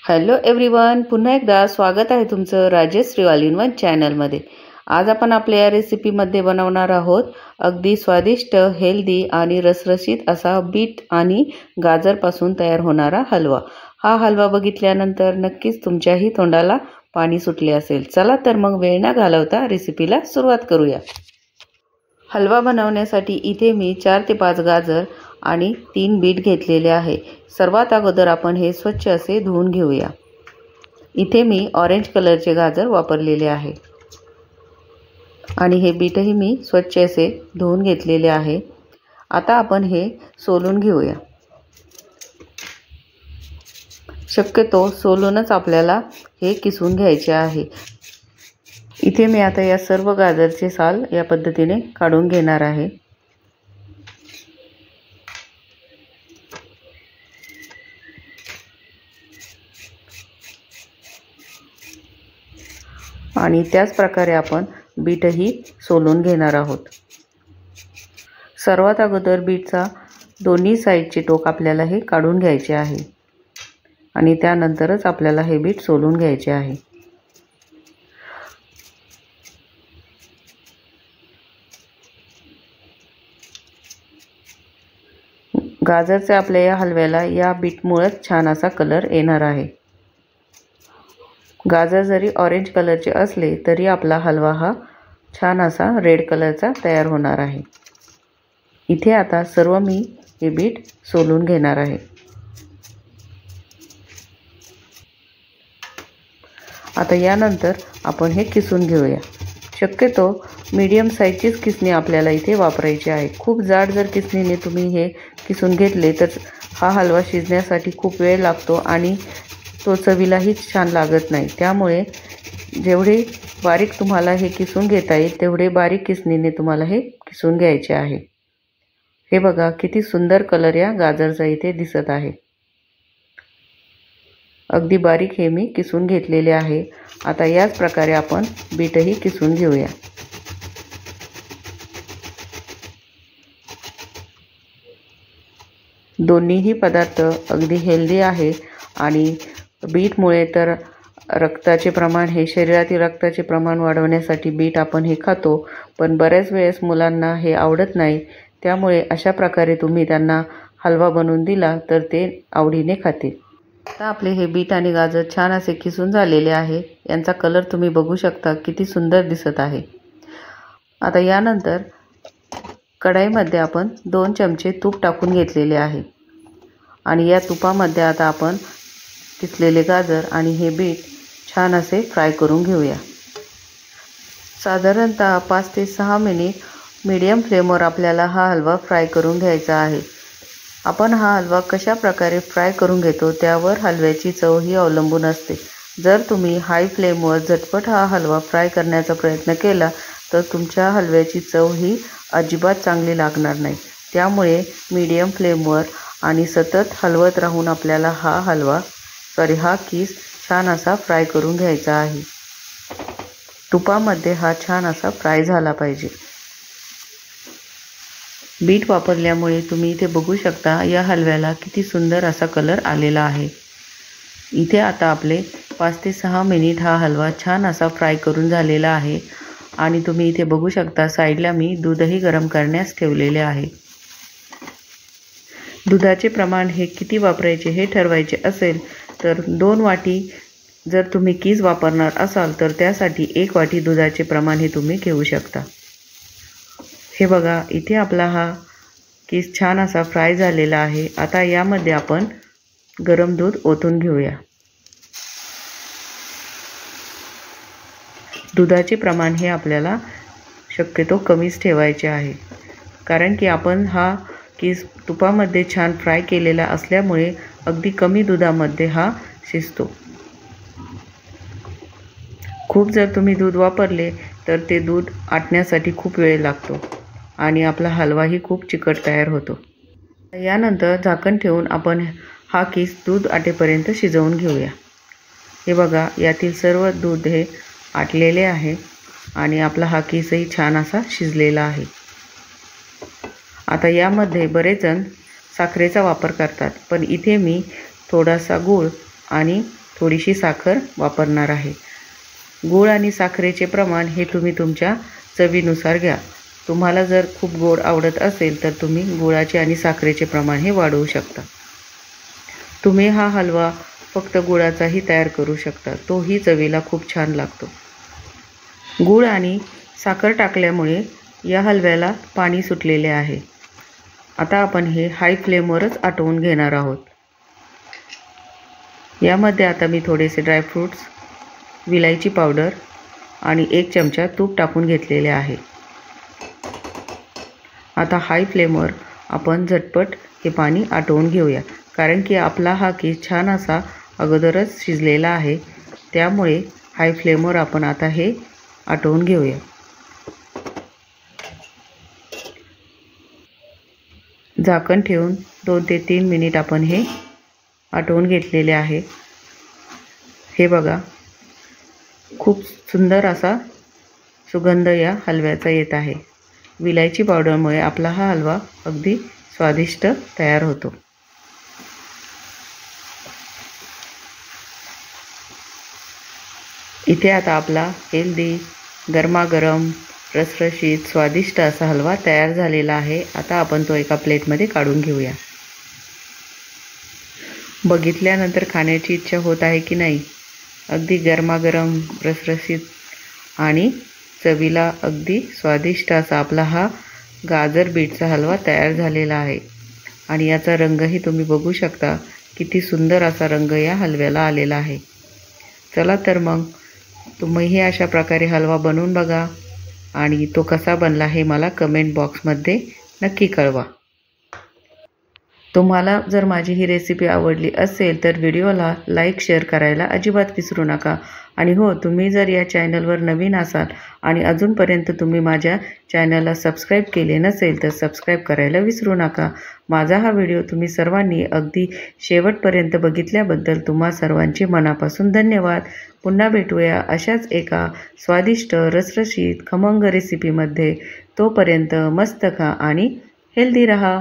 Hello everyone, पुन्हा एकदा स्वागत आहे तुमचं राजेश्री ऑल इन वन चॅनलमध्ये। आज आपण आपल्या या रेसिपीमध्ये बनवणार आहोत अगदी स्वादिष्ट, हेल्दी आणि रसरशीत असा बीट आणि गाजरपासून तयार होणारा हलवा। हा हलवा बघितल्यानंतर नक्कीच तुमच्याही तोंडाला पाणी सुटले असेल। चला तर मग वेळ न घालवता रेसिपीला सुरुवात करूया। हलवा बनवण्यासाठी इथे मी 4 ते 5 गाजर आणि 3 बीट घेतलेले आहे। सर्वात अगोदर आपण हे स्वच्छ असे धुवून घेऊया। इथे मी ऑरेंज कलरचे गाजर वापरलेले आहे आणि हे बीटही मी स्वच्छ असे धुवून घेतलेले आहे। आता आपण हे सोलून घेऊया। शक्यतो सोलूनच आपल्याला हे किसून घ्यायचे आहे। इथे मी आता या सर्व गाजरचे साल या पद्धतीने काढून घेणार आहे। आणि त्याच प्रकारे आपण बीटही सोलून घेणार आहोत। सर्वात अगोदर बीटचा दोन्ही साइडचे टोक आपल्याला हे काढून घ्यायचे आहे आणि त्यानंतरच आपल्याला हे बीट सोलून घ्यायचे आहे। गाजरचे आपल्या या हलव्याला या बीटमुळेच छान असा कलर येणार आहे। गाजर जरी ऑरेंज कलरचे असले तरी आपला हलवा हा छान असा रेड कलरचा तयार होणार आहे। इथे आता सर्व मी हे बीट सोलून घेणार आहे। आता यानंतर आपण हे किसून घेऊया। शक्यतो मीडियम साईजचीच किसणी आपल्याला इथे वापरायची आहे। खूप जाड जर किसणीने तुम्ही हे किसून घेतले तर हा हलवा शिजण्यासाठी खूप वेळ लागतो आणि तो चवीलाही छान लागत नाही। त्यामुळे जेवढे बारीक तुम्हाला हे किसून घेता येईल तेवढे बारीक किसणीने तुम्हाला हे किसून घ्यायचे आहे। हे बघा किती सुंदर कलर या गाजरचा इथे दिसत आहे। अगदी बारीक हे मी किसून घेतलेले आहे। आता याच प्रकारे आपण बीटही किसून घेऊया। दोन्हीही पदार्थ अगदी हेल्दी आहे आणि बीटमुळे तर रक्ताचे प्रमाण हे शरीरातील रक्ताचे प्रमाण वाढवण्यासाठी बीट आपण हे खातो, पण बऱ्याच वेळेस मुलांना हे आवडत नाही। त्यामुळे अशा प्रकारे तुम्ही त्यांना हलवा बनवून दिला तर ते आवडीने खातील। आता आपले हे बीट आणि गाजर छान असे किसून झालेले आहे। यांचा कलर तुम्ही बघू शकता किती सुंदर दिसत आहे। आता यानंतर कढईमध्ये आपण 2 चमचे तूप टाकून घेतलेले आहे आणि या तुपामध्ये आता आपण किसलेले गाजर आणि हे बीट छान असे फ्राय करून घेऊया। साधारणतः 5 ते 6 मिनिट मीडियम फ्लेमवर आपल्याला हा हलवा फ्राय करून घ्यायचा आहे। आपण हा हलवा कशा प्रकारे फ्राय करून घेतो त्यावर हलव्याची चव ही अवलंबून असते। जर तुम्ही हाय फ्लेमवर झटपट हा हलवा फ्राय करण्याचा प्रयत्न केला तर तुमच्या हलव्याची चव ही अजिबात चांगली लागणार नाही। त्यामुळे मीडियम फ्लेमवर आणि सतत हलवत राहून आपल्याला हा किस छान असा फ्राय करून घ्यायचा आहे। तुपामध्ये हा छान असा फ्राय झाला पाहिजे। बीट वापरल्यामुळे तुम्ही इथे बघू शकता या हलव्याला किती सुंदर असा कलर आलेला आहे। इथे आता आपले 5 ते 6 मिनिट हा हलवा छान असा फ्राय करून झालेला आहे आणि तुम्ही इथे बघू शकता साईडला मी दूधही गरम करण्यास ठेवलेले आहे। दुधाचे प्रमाण हे किती वापरायचे हे ठरवायचे असेल तर 2 वाटी जर तुम्ही कीस वापरणार असाल तर त्यासाठी 1 वाटी दुधाचे प्रमाण हे तुम्ही घेऊ शकता। हे बघा इथे आपला हा कीस छान असा फ्राय झालेला आहे। आता यामध्ये आपण गरम दूध ओतून घेऊया। दुधाचे प्रमाण हे आपल्याला शक्यतो कमीच ठेवायचे आहे, कारण की आपण हा कीस तुपामध्ये छान फ्राय केलेला असल्यामुळे अगदी कमी दुधामध्ये हा शिजतो। खूप जर तुम्ही दूध वापरले तर ते दूध आटण्यासाठी खूप वेळ लागतो आणि आपला हलवाही खूप चिकट तयार होतो। यानंतर झाकण ठेवून आपण हा कीस दूध आटेपर्यंत शिजवून घेऊया। हे बघा यातील सर्व दूध हे आटलेले आहे आणि आपला हा कीसही छान असा शिजलेला आहे। आता यामध्ये बरेच जण साखरेचा वापर करतात, पण इथे मी थोडासा गूळ आणि थोडीशी साखर वापरणार आहे। गूळ आणि साखरेचे प्रमाण हे तुम्ही तुमच्या चवीनुसार घ्या। तुम्हाला जर खूप गोड आवडत असेल तर तुम्ही गुळाचे आणि साखरेचे प्रमाण हे वाढवू शकता। तुम्ही हा हलवा फक्त गुळाचाही तयार करू शकता, तोही चवीला खूप छान लागतो। गूळ आणि साखर टाकल्यामुळे या हलव्याला पाणी सुटलेले आहे। आता आपण हे हाय फ्लेमवरच आटवून घेणार आहोत। यामध्ये आता मी थोडेसे ड्रायफ्रूट्स, विलायची पावडर आणि 1 चमचा तूप टाकून घेतलेले आहे। आता हाय फ्लेमवर आपण झटपट हे पाणी आटवून घेऊया, कारण की आपला हा केक छान असा अगोदरच शिजलेला आहे, त्यामुळे हाय फ्लेमवर आपण आता हे आटवून घेऊया। झाकण ठेवून 2 ते 3 मिनिट आपण हे आटवून घेतलेले आहे। हे बघा, खूप सुंदर असा सुगंध या हलव्याचा येत आहे। विलायची पावडरमुळे आपला हा हलवा अगदी स्वादिष्ट तयार होतो। इथे आता आपला हेल्दी, गरमागरम, रसरशीत, स्वादिष्ट असा हलवा तयार झालेला आहे। आता आपण तो एका प्लेटमध्ये काढून घेऊया। बघितल्यानंतर खाण्याची इच्छा होत आहे की नाही? अगदी गरमागरम, रसरशीत आणि चवीला अगदी स्वादिष्ट असा आपला हा गाजर बीटचा हलवा तयार झालेला आहे। आणि याचा रंगही तुम्ही बघू शकता, किती सुंदर असा रंग या हलव्याला आलेला आहे। चला तर मग तुम्हीही अशा प्रकारे हलवा बनवून बघा आणि तो कसा बनला हे मला कमेंट बॉक्समध्ये नक्की कळवा। तुम्हाला जर माझी ही रेसिपी आवडली असेल तर व्हिडिओला लाईक, शेअर करायला अजिबात विसरू नका। आणि हो, तुम्ही जर या चॅनलवर नवीन असाल आणि अजूनपर्यंत तुम्ही माझ्या चॅनलला सबस्क्राईब केले नसेल तर सबस्क्राईब करायला विसरू नका। माझा हा व्हिडिओ तुम्ही सर्वांनी अगदी शेवटपर्यंत बघितल्याबद्दल तुम्हा सर्वांचे मनापासून धन्यवाद। पुन्हा भेटूया अशाच एका स्वादिष्ट, रसरशीत, खमंग रेसिपीमध्ये। तोपर्यंत मस्त खा आणि हेल्दी रहा।